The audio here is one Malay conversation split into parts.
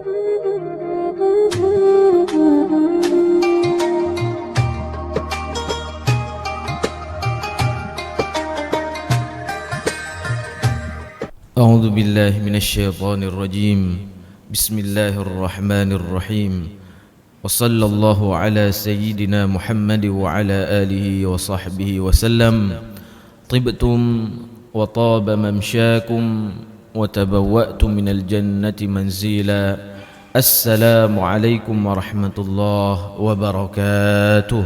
أعوذ بالله من الشيطان الرجيم بسم الله الرحمن الرحيم وصلى الله على سيدنا محمد وعلى آله وصحبه وسلم طبتم وطاب ممشاكم وتبوأتم من الجنة منزلا السلام عليكم ورحمة الله وبركاته.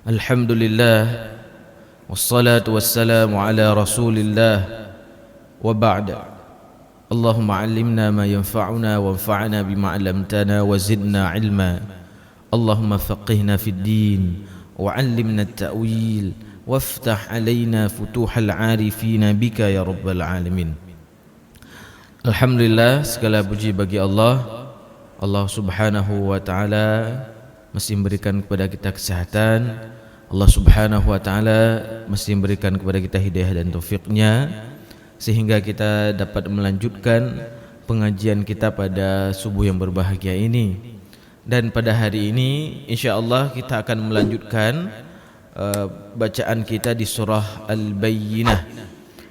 الحمد لله والصلاة والسلام على رسول الله وبعد. اللهم علمنا ما ينفعنا وانفعنا بما علمتنا وزدنا علما. اللهم فقهنا في الدين وعلمنا التأويل وافتح علينا فتوح العارفين بك يا رب العالمين. Alhamdulillah, segala puji bagi Allah. Allah Subhanahu wa taala masih memberikan kepada kita kesehatan. Allah Subhanahu wa ta'ala mesti memberikan kepada kita hidayah dan taufiknya sehingga kita dapat melanjutkan pengajian kita pada subuh yang berbahagia ini. Dan pada hari ini insyaAllah kita akan melanjutkan bacaan kita di surah Al-Bayyinah.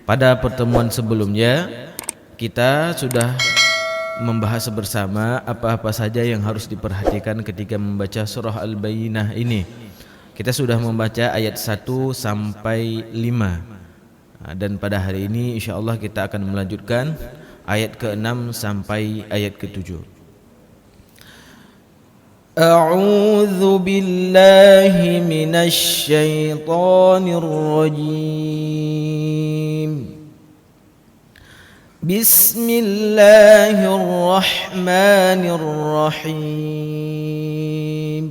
Pada pertemuan sebelumnya kita sudah membahas bersama apa-apa saja yang harus diperhatikan ketika membaca surah Al-Bayyinah ini. Kita sudah membaca ayat 1 sampai 5. Dan pada hari ini insyaAllah kita akan melanjutkan ayat ke-6 sampai ayat ke-7. A'udzu billahi minasy syaithanir rajim. Bismillahirrahmanirrahim.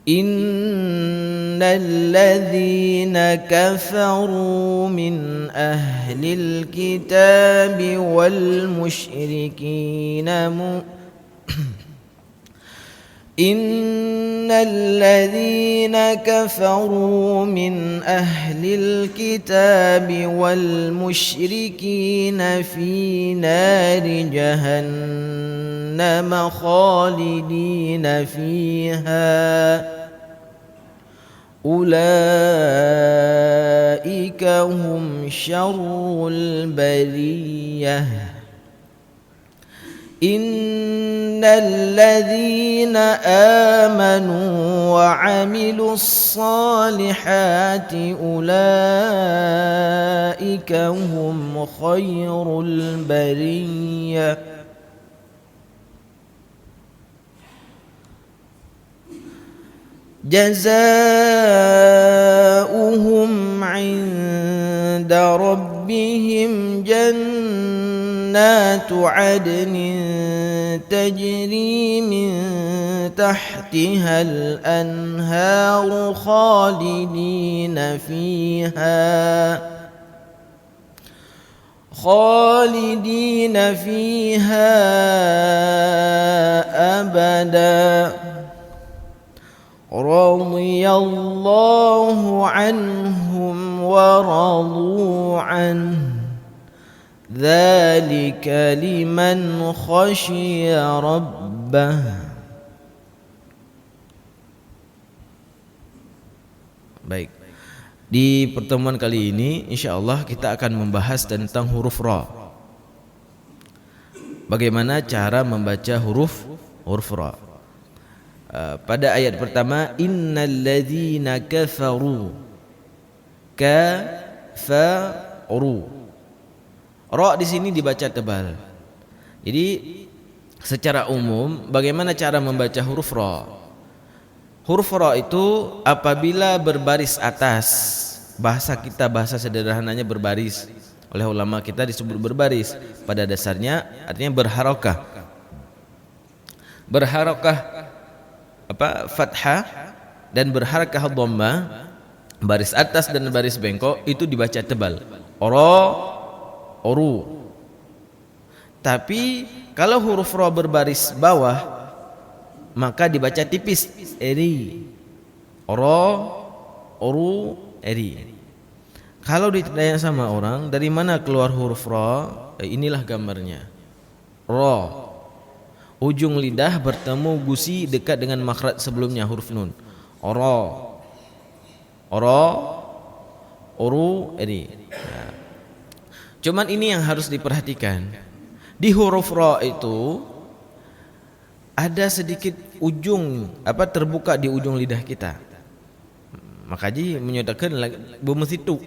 Innal ladzina kafaru min ahlil kitabi wal musyrikina Innal ladzina kafaru min ahlil kitabi wal musyrikina fi nari jahannam khalidina fiha Ulaika hum syarrul bariyah. Innal ladzina amanu wa 'amilus salihati ulaika hum khairul bariyah. Jazaa'uhum 'inda rabbihim jannatu 'adnin tajri min tahtiha al-anharu khalidina fiha abada. Radiyallahu anhum wa radu anhu. Dzalika liman khashiya rabbah. Baik. Di pertemuan kali ini insyaallah kita akan membahas tentang huruf ra. Bagaimana cara membaca huruf ra. Pada ayat pertama innal ladzina kafaru ra di sini dibaca tebal. Jadi secara umum bagaimana cara membaca huruf ra? Huruf ra itu apabila berbaris atas, bahasa kita bahasa sederhananya berbaris. Oleh ulama kita disebut berbaris. Pada dasarnya artinya berharakah. Fathah dan berharakah dhammah, baris atas dan baris bengkok itu dibaca tebal. Oru. Tapi kalau huruf ra berbaris bawah maka dibaca tipis. Eri. Oru, eri. Kalau ditanya sama orang, dari mana keluar huruf ra? Inilah gambarnya. Ra. Ujung lidah bertemu gusi dekat dengan makhraj sebelumnya huruf nun. Ra. Ra. Uru ini. Cuman ini yang harus diperhatikan. Di huruf ra itu ada sedikit ujung terbuka di ujung lidah kita. Makanya menyatakan bermesitu.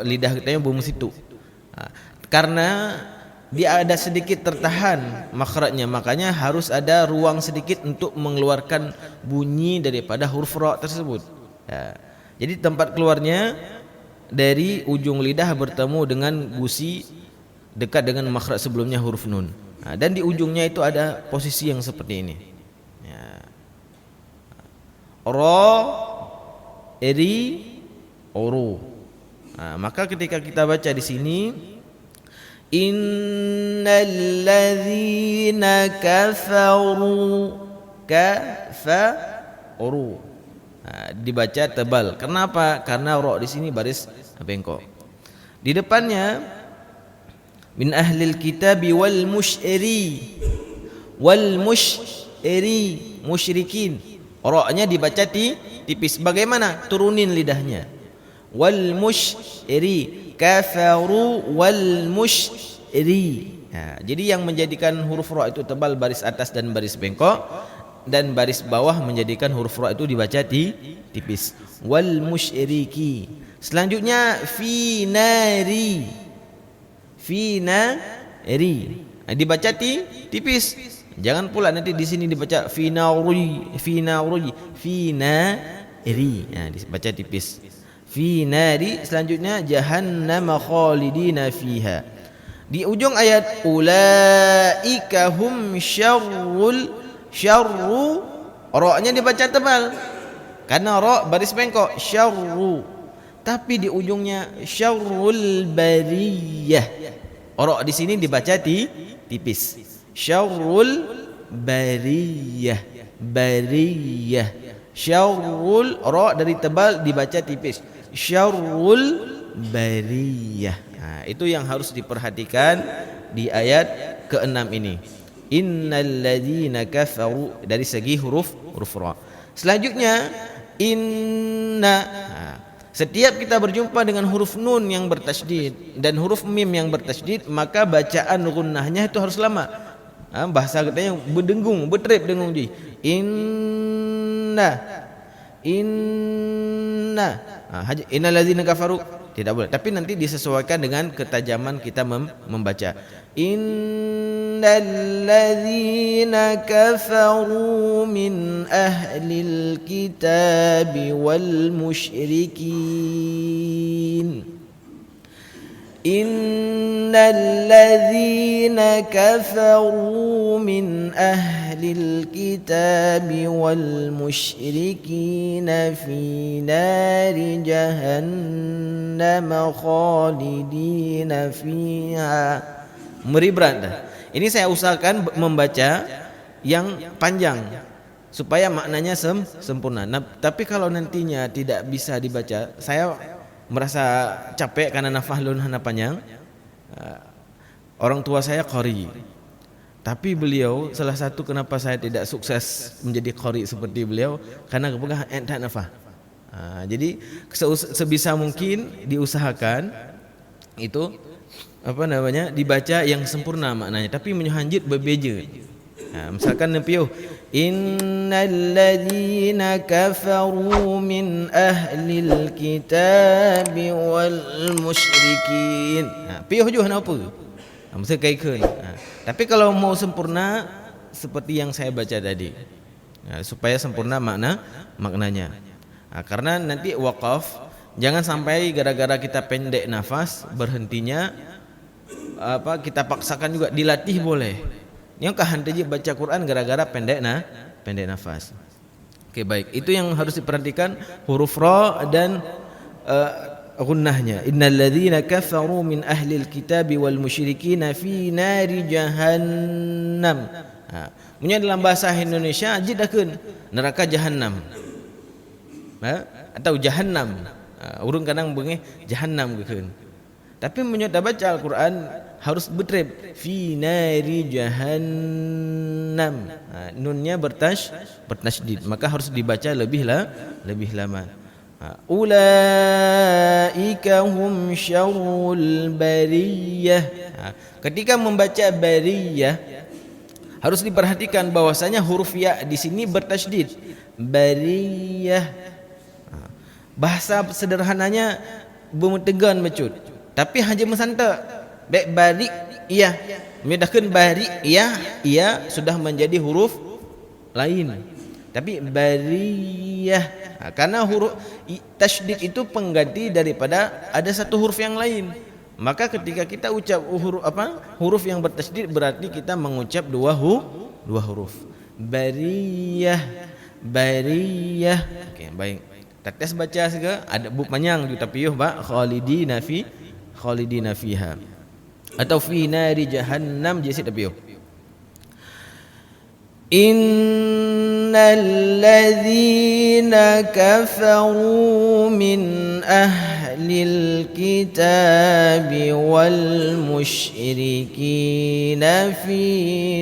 Lidah kita yang bermesitu. Karena dia ada sedikit tertahan makhrajnya, makanya harus ada ruang sedikit untuk mengeluarkan bunyi daripada huruf ra tersebut. Jadi tempat keluarnya dari ujung lidah bertemu dengan gusi dekat dengan makhraj sebelumnya huruf nun. Dan di ujungnya itu ada posisi yang seperti ini. Ra, eri, uru. Maka ketika kita baca di sini, innal ladzina kafaru, kafaru, dibaca tebal. Kenapa? Karena ra di sini baris bengkok. Di depannya min ahlil kitabi wal musyri, wal musyri, musyrikin. Ra-nya dibaca tipis. Bagaimana? Turunin lidahnya. Wal musyri, kafaru wal musyri. Jadi yang menjadikan huruf ra itu tebal baris atas dan baris bengkok, dan baris bawah menjadikan huruf ra itu dibaca tipis. Wal musyriki. Selanjutnya fi nari, fi nari. Dibaca tipis. Jangan pula nanti di sini dibaca fi nari, fi nari, fi nari. Dibaca tipis. Fi nari. Selanjutnya jahannam khalidina fiha. Di ujung ayat ulaika hum syarrul, syarru, ra-nya dibaca tebal karena ra baris bengkok, syarru. Tapi di ujungnya syarrul bariyah, ra di sini dibaca tipis. Syarrul bariyah, bariyah. Syarrul, ra dari tebal dibaca tipis. Syarrul bariyah. Itu yang harus diperhatikan di ayat ke-6 ini. Innal ladzina kafaru, dari segi huruf ra. Selanjutnya inna. Setiap kita berjumpa dengan huruf nun yang bertasydid dan huruf mim yang bertasydid, maka bacaan gunnahnya itu harus lama. Bahasa kita yang berdengung, bertrip dengung ji. Inna, inna. Innal ladzina kafaru tidak boleh, tapi nanti disesuaikan dengan ketajaman kita membaca. Innal ladzina kafaru min ahlil kitabi wal musyrikin. Innal ladzina kafaru min ahlil kitabi wal musyrikin fi nari jahannam khalidina fiha. Meri berat. Ini saya usahakan membaca yang panjang supaya maknanya sempurna. Tapi kalau nantinya tidak bisa dibaca, saya merasa capek karena nafalun hana panjang. Orang tua saya qari, tapi beliau salah satu kenapa saya tidak sukses menjadi qari seperti beliau, karena kepegang entah nafah. Jadi sebisa mungkin diusahakan itu dibaca yang sempurna maknanya, tapi menyohanjit berbeza. Misalkan nepiuh innal ladzina kafaru min ahlil kitabi wal musyrikin. Piuh juga apa? Mesti kaitkan. Tapi kalau mau sempurna seperti yang saya baca tadi, supaya sempurna maknanya. Karena nanti waqaf, jangan sampai gara-gara kita pendek nafas berhentinya kita paksakan juga, dilatih boleh. Yang kahantaji baca Quran gara-gara pendek nafas. Oke, baik. Itu yang harus diperhatikan, huruf ra dan gunnahnya. Innal ladzina kafaru min ahlil kitabi wal musyrikin fi nari jahannam. Punya dalam bahasa Indonesia jidakeun neraka jahannam. Atau jahannam. Urung kadang bengeh jahannam gekeun. Tapi menyata baca Al-Quran harus betreb fi nari jahannam. Nunnya bertasydid, maka harus dibaca lebih lama. Ulaika hum syarrul bariyah. Ketika membaca bariyah harus diperhatikan bahwasanya huruf ya di sini bertasydid. Bariyah. Bahasa sederhananya bemetegan mecut. Tapi hanya mesanta baik barik iya membedakan barik iya sudah menjadi huruf lain. Tapi bariyah karena huruf tasydid itu pengganti daripada ada satu huruf yang lain. Maka ketika kita ucap huruf yang bertasydid berarti kita mengucap dua huruf. Bariyah. Okey, baik. Tetes baca saja ada buk panjang di tapiyuh ba khalidina fiha atau fi nari jahannam jadi tapiyuh. Innal ladzina kafaru min ahlil kitabi wal musyrikin fi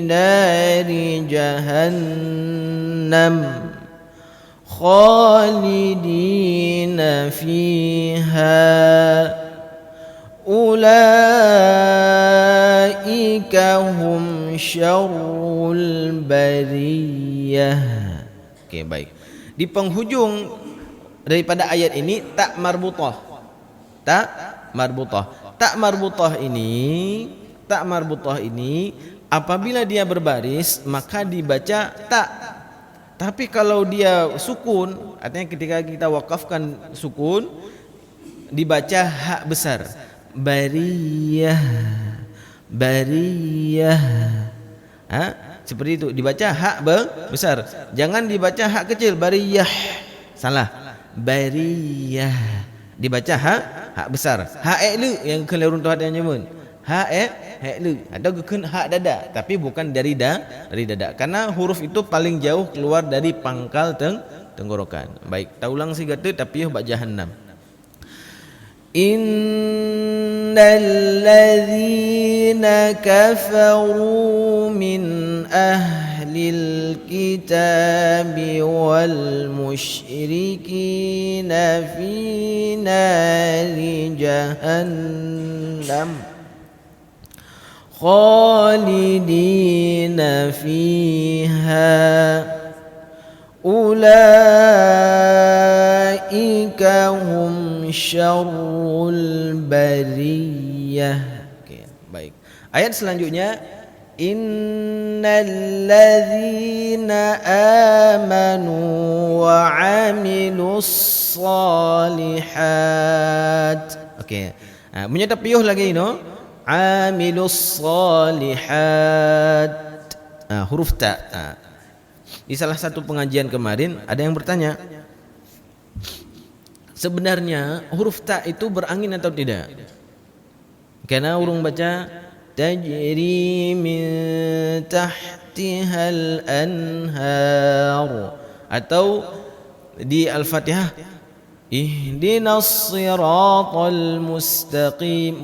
nari jahannam khalidina fiha ulaika hum syarrul bariyah. Okey, baik. Di penghujung daripada ayat ini tak marbutah. Tak marbutah ini apabila dia berbaris maka dibaca tak. Tapi kalau dia sukun, artinya ketika kita wakafkan sukun dibaca hak besar. Bariyah. Seperti itu dibaca hak besar. Jangan dibaca hak kecil bariyah. Salah. Bariyah. Dibaca hak besar. Hak lu yang keliru tu ada nyamun. Hak lu atau keun hak dada, tapi bukan dari dada. Karena huruf itu paling jauh keluar dari pangkal tenggorokan. Baik, kita ulang siga tu tapi bak jahannam. Innal ladzina kafaru min ahlil kitabi wal musyrikin fi nari jahannam khalidina fiha ulaika hum syarrul bariyah. Okey, baik. Ayat selanjutnya innal ladzina amanu wa 'amilus solihat. Okey. Punya tapiyuh lagi no. 'Amilus solihat. Huruf ta. Di salah satu pengajian kemarin ada yang bertanya, sebenarnya huruf ta itu berangin atau tidak? Karena urung baca tajri min tahtihal anhar atau di Al-Fatihah ihdinas siratal mustaqim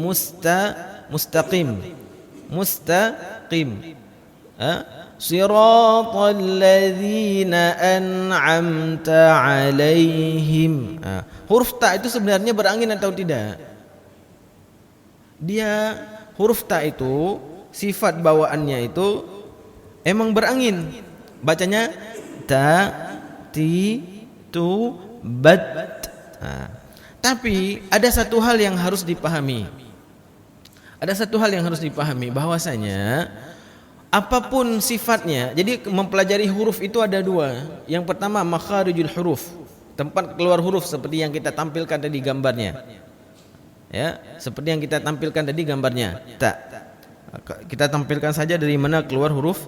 siratal ladzina an'amta alaihim. Huruf ta itu sebenarnya berangin atau tidak? Dia huruf ta itu sifat bawaannya itu emang berangin. Bacanya ta ti tu bat. Tapi ada satu hal yang harus dipahami. Bahwasanya apapun sifatnya, jadi mempelajari huruf itu ada dua. Yang pertama makharijul huruf, tempat keluar huruf seperti yang kita tampilkan tadi gambarnya. Ya, seperti yang kita tampilkan tadi gambarnya. Ta. Kita tampilkan saja dari mana keluar huruf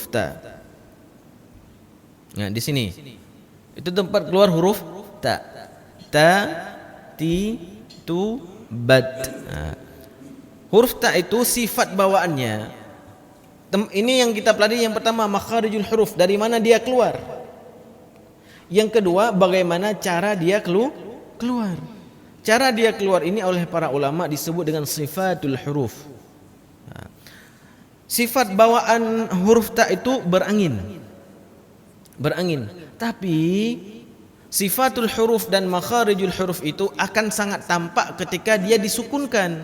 ta. Nah, di sini. Itu tempat keluar huruf ta. Ta, ti, tu, bat. Huruf ta itu sifat bawaannya. Ini yang kita pelajari yang pertama makharijul huruf, dari mana dia keluar. Yang kedua bagaimana cara dia keluar. Cara dia keluar ini oleh para ulama disebut dengan sifatul huruf. Sifat bawaan huruf ta itu berangin. Tapi sifatul huruf dan makharijul huruf itu akan sangat tampak ketika dia disukunkan.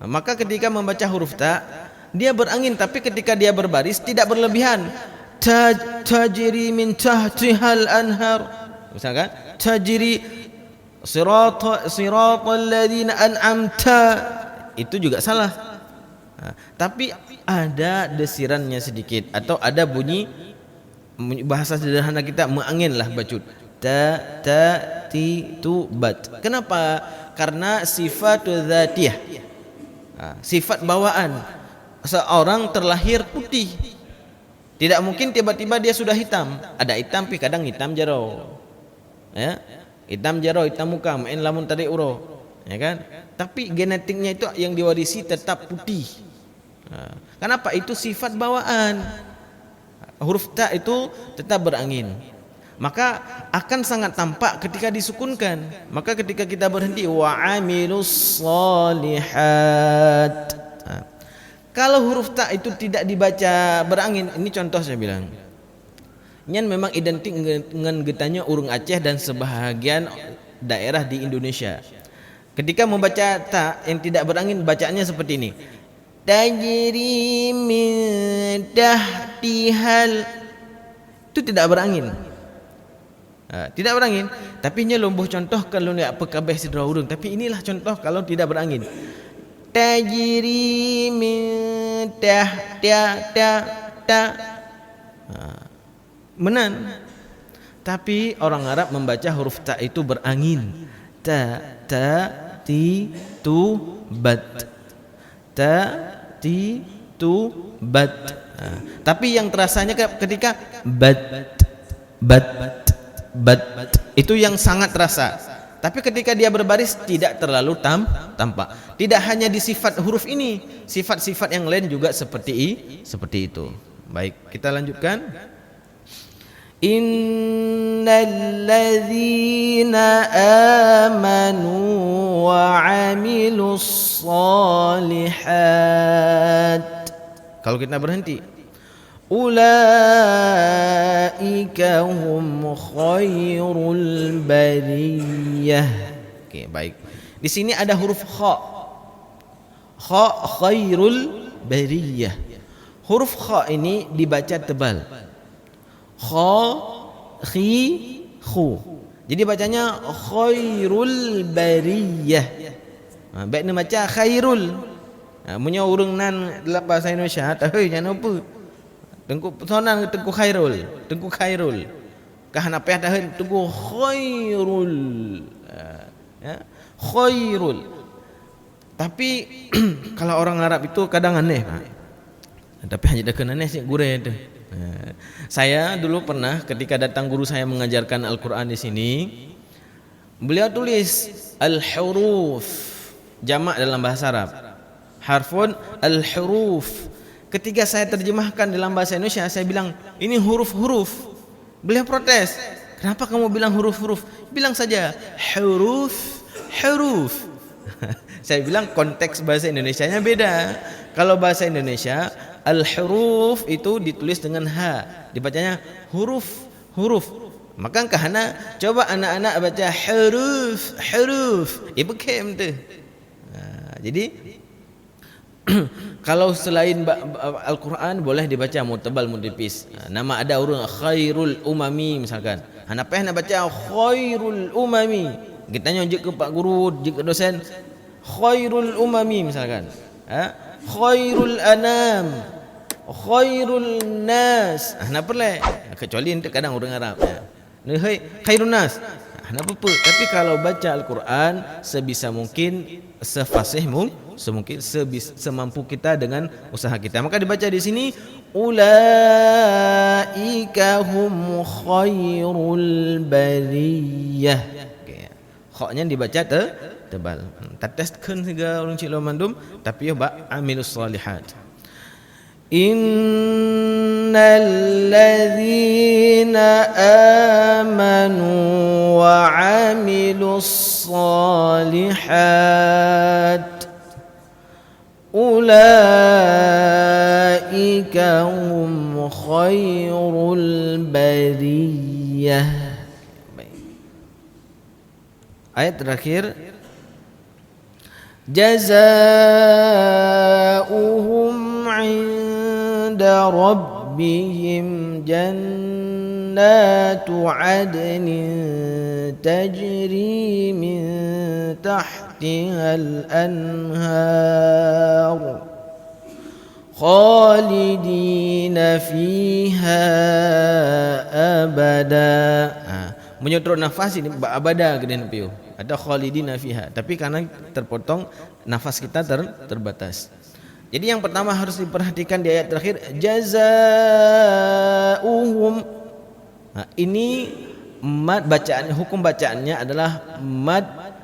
Maka ketika membaca huruf ta, dia berangin, tapi ketika dia berbaris tidak berlebihan. Tajri min tahtihal anhar. Misalkan tajri siratal ladzina an'amta, itu juga salah. Tapi ada desirannya sedikit atau ada bunyi bahasa sederhana kita mengangin lah bacut. Ti tu bat. Kenapa? Karena sifatul dzatiyah. Sifat bawaan. Seorang terlahir putih. Tidak mungkin tiba-tiba dia sudah hitam. Ada hitam tapi kadang hitam jaro. Ya. Hitam jaro, hitam muka, main lamun tarik uro. Ya kan? Tapi genetiknya itu yang diwarisi tetap putih. Kenapa? Itu sifat bawaan. Huruf ta itu tetap berangin. Maka akan sangat tampak ketika disukunkan. Maka ketika kita berhenti wa amilus shalihat. Kalau huruf ta itu tidak dibaca berangin, ini contoh saya bilang. Ini memang identik dengan getahnya urung Aceh dan sebahagian daerah di Indonesia. Ketika membaca ta yang tidak berangin, bacaannya seperti ini. Tajri min tahtihal, itu tidak berangin. Tidak berangin, tapi ini lomboh contoh kalau tidak pekabeh sidra urung. Tapi inilah contoh kalau tidak berangin. Tajri min ta. Menan. Tapi orang Arab membaca huruf ta itu berangin. Ti tu bat. Ti tu bat. Tapi yang terasanya ketika bat itu yang sangat terasa. Tapi ketika dia berbaris tidak terlalu tampak. Tidak hanya di sifat huruf ini, sifat-sifat yang lain juga seperti itu. Baik, kita lanjutkan. Innal ladzina amanu wa 'amilus shalihat. Kalau kita berhenti, ulaika hum khairul bariyah. Oke, baik. Di sini ada huruf kha. Kha khairul bariyah. Huruf kha ini dibaca tebal. Kha khi khu. Jadi bacanya khairul bariyah. Baik ni baca khairul. Punya urang nan dalam bahasa Indonesia, tahu jangan apa. Tengku sonan tengku khairul. Kahana peh dah tengku khairul. Ya, khairul. Tapi kalau orang Arab itu kadang aneh, Pak. Tapi hanya dah kena aneh sih gurih tu. Saya dulu pernah ketika datang guru saya mengajarkan Al-Quran di sini, beliau tulis al-huruf jamak dalam bahasa Arab. Harfun al-huruf. Ketika saya terjemahkan dalam bahasa Indonesia, saya bilang ini huruf-huruf. Beliau protes, kenapa kamu bilang huruf-huruf? Bilang saja huruf. Saya bilang konteks bahasa Indonesianya beda. Kalau bahasa Indonesia al-huruf itu ditulis dengan ha, dibacanya huruf. Maka kahana coba anak-anak baca huruf. Ibu kem tu. Jadi kalau selain Al-Quran boleh dibaca mutebal mutipis. Nama ada orang khairul umami misalkan. Anak nak baca khairul umami. Kita nyonjek ke pak guru, jik ke dosen khairul umami misalkan. Khairul anam, khairul nas. Nak perle. Kecuali untuk kadang orang Arab. Hei khairun nas. Nak apa? Tapi kalau baca Al-Quran sebisa mungkin, sefasih semungkin, semampu kita dengan usaha kita. Maka dibaca di sini ulaika hum khairul bariyah. Okay. Khoknya dibaca tebal. Tateskan juga orang Cik Lomandum, tapi ya bak amilus salihat. In الذين آمنوا وعملوا الصالحات أولئك هم خير البرية. Ayat terakhir, jazaa'uhum 'inda rabbihim jannatu 'adnin tajri min tahtihal anhar khalidina fiha abada. Menyodok nafas ini abada kemudian piu. Ada khalidina fiha, tapi karena terpotong nafas kita terbatas. Jadi yang pertama harus diperhatikan di ayat terakhir, jazaa'uhum. Nah, ini mad bacaan, hukum bacaannya adalah mad.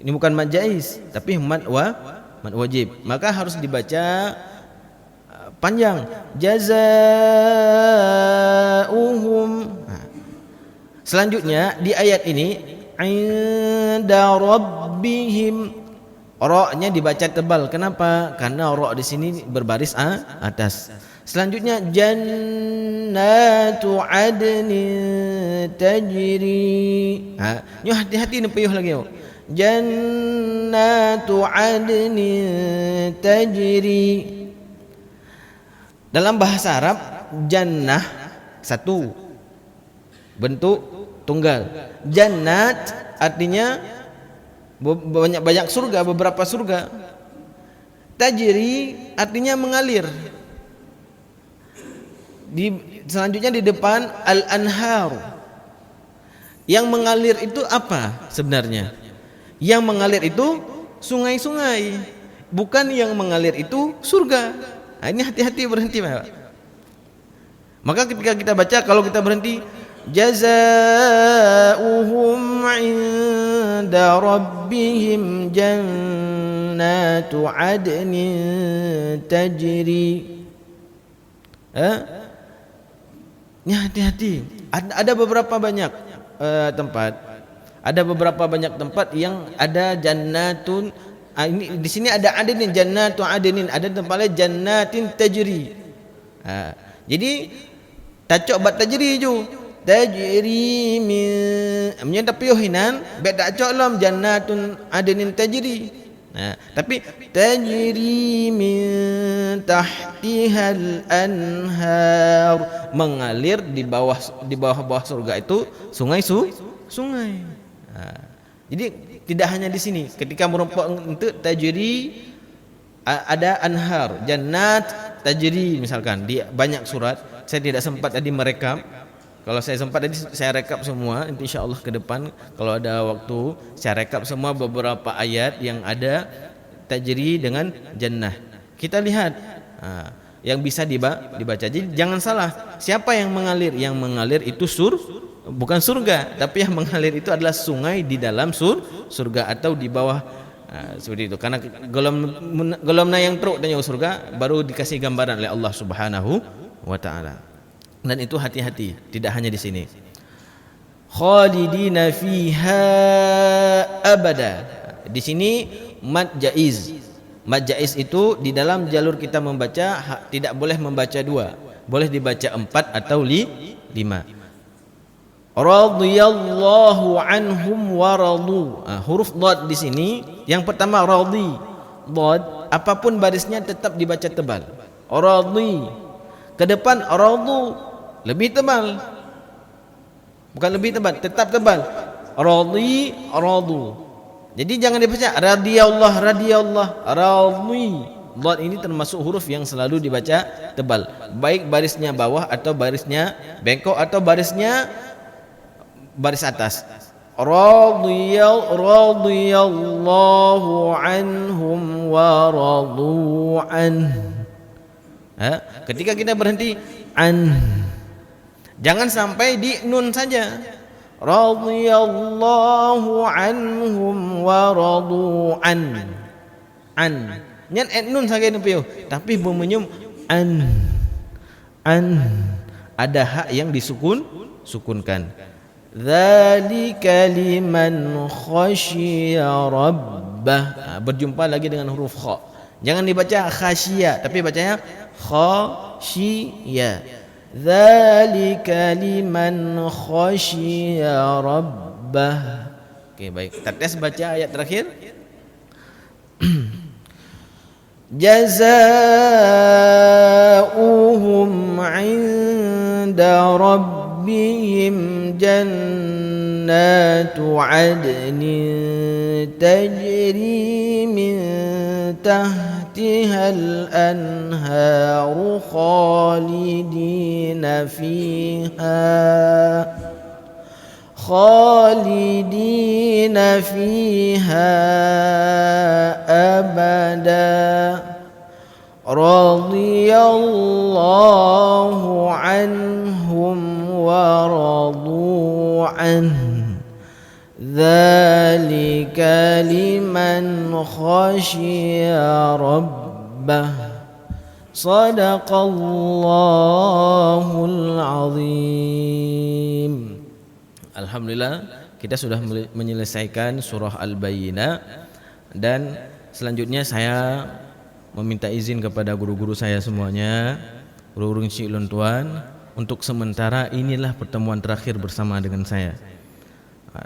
Ini bukan mad jaiz, tapi mad wajib. Maka harus dibaca panjang. Jazaa'uhum. Selanjutnya di ayat ini, inda rabbihim, ra-nya dibaca tebal. Kenapa? Karena ra di sini berbaris atas. Selanjutnya jannatu adnin tajri. Ini hati-hati nih peyuh lagi. Jannatu adnin tajri. Dalam bahasa Arab, jannah satu bentuk tunggal. Jannat artinya banyak surga, beberapa surga. Tajri artinya mengalir. Selanjutnya di depan al-anhar. Yang mengalir itu apa sebenarnya? Yang mengalir itu sungai-sungai. Bukan yang mengalir itu surga. Nah, ini hati-hati, berhenti Pak. Maka ketika kita baca, kalau kita berhenti, jazaa'uhum 'inda rabbihim jannatu 'adnin tajri. Ini hati-hati. Ada beberapa banyak tempat. Ada beberapa banyak tempat yang ada jannatun. Ini di sini ada adnin, jannatu adnin. Ada tempatnya jannatin tajri. Jadi tacok bat tajri ju. Tajri min menyenda piyuhinan bet tacok lam jannatun adnin tajri. Tapi tajri min tahtihal anhar, mengalir di bawah surga itu sungai. Jadi tidak hanya di sini. Ketika merumpuk untuk tajri, ada anhar, jannat tajri misalkan di banyak surat. Saya tidak sempat tadi merekam. Kalau saya sempat tadi saya rekap semua. Nanti insyaallah ke depan kalau ada waktu saya rekap semua beberapa ayat yang ada tajri dengan jannah. Kita lihat yang bisa dibaca. Jadi jangan salah. Siapa yang mengalir? Yang mengalir itu bukan surga, tapi yang mengalir itu adalah sungai di dalam surga atau di bawah, seperti itu. Karena golomna yang teruk dan surga baru dikasih gambaran oleh Allah Subhanahu wa taala. Dan itu hati-hati, tidak hanya di sini. Khalidina fiha abada. Di sini mad jaiz. Mad jaiz itu di dalam jalur kita membaca tidak boleh membaca dua, boleh dibaca 4 atau 5. Radhiyallahu anhum wa radu. Huruf dhad di sini yang pertama radhi. Dhad apapun barisnya tetap dibaca tebal. Radhi. Ke depan radu lebih tebal. Bukan lebih tebal, tetap tebal. Radhi radu. Jadi jangan dibaca radhiyallah radhi. Dhad ini termasuk huruf yang selalu dibaca tebal. Baik barisnya bawah atau barisnya bengkok atau barisnya baris atas. Radhiyallahu anhum wa radu an. Ketika kita berhenti an, jangan sampai di nun saja. Radhiyallahu anhum wa radu an. Nyan nun saja ni piu, tapi menyum an ada hak yang sukunkan. Dzalika liman khasyiya rabbah. Berjumpa lagi dengan huruf kha. Jangan dibaca khasyiya, tapi bacanya khasyiya. Dzalika liman khasyiya rabbah. Okey, baik. Kita tes baca ayat terakhir. Jazaa'uhum 'inda rabbihim jannatu 'adnin tajri min tahtiha al-anharu khalidina fiha abada radiyallahu anhum wa radu anhu dzalika liman khasyiya rabbah sadaqallahul azim. Alhamdulillah, kita sudah menyelesaikan surah Al-Bayyinah, dan selanjutnya saya meminta izin kepada guru-guru saya semuanya, guru-guru Syekh Lun Tuan, untuk sementara inilah pertemuan terakhir bersama dengan saya.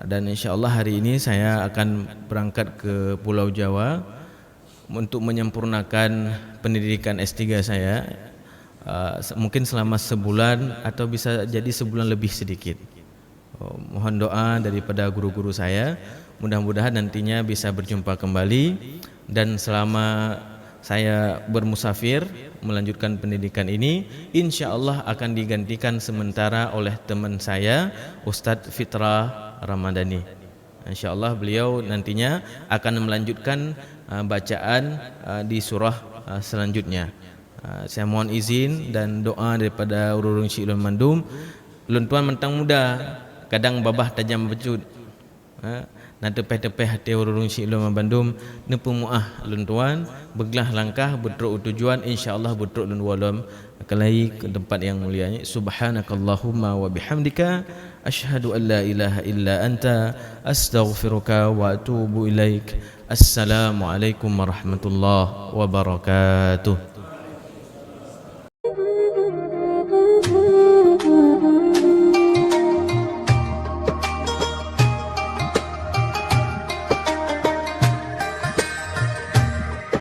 Dan insyaallah hari ini saya akan berangkat ke Pulau Jawa untuk menyempurnakan pendidikan S3 saya, mungkin selama sebulan atau bisa jadi sebulan lebih sedikit. Mohon doa daripada guru-guru saya, mudah-mudahan nantinya bisa berjumpa kembali, dan selama saya bermusafir melanjutkan pendidikan ini, insyaallah akan digantikan sementara oleh teman saya, Ustadz Fitrah Ramadhani. Insyaallah beliau nantinya akan melanjutkan bacaan di surah selanjutnya. Saya mohon izin dan doa daripada urung Syekh Lun Mandum. Lun Tuan mentang muda, kadang babah tajam becut. Nak tepeh-tepeh hati urung Syekh Lun Bandung, nepu muah Lun Tuan, beglah langkah betruk tujuan, insyaallah betruk Lun Walam kelai ke tempat yang mulia. Subhanakallahumma wa bihamdika asyhadu an la ilaha illa anta astaghfiruka wa atubu ilaik. Assalamualaikum warahmatullahi wabarakatuh.